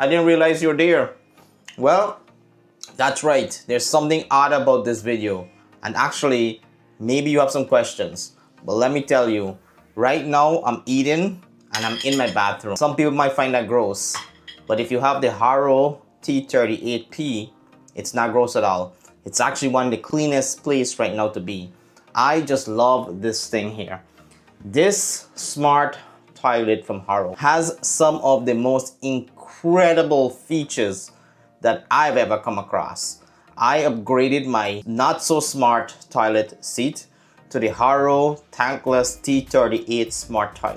I didn't realize you're there. Well, that's right. There's something odd about this video. And actually, maybe you have some questions. But let me tell you, right now I'm eating and I'm in my bathroom. Some people might find that gross. But if you have the HOROW T38P, it's not gross at all. It's actually one of the cleanest places right now to be. I just love this thing here. This smart toilet from HOROW has some of the most incredible features that I've ever come across. I upgraded my not so smart toilet seat to the HOROW tankless T38 Smart Toilet.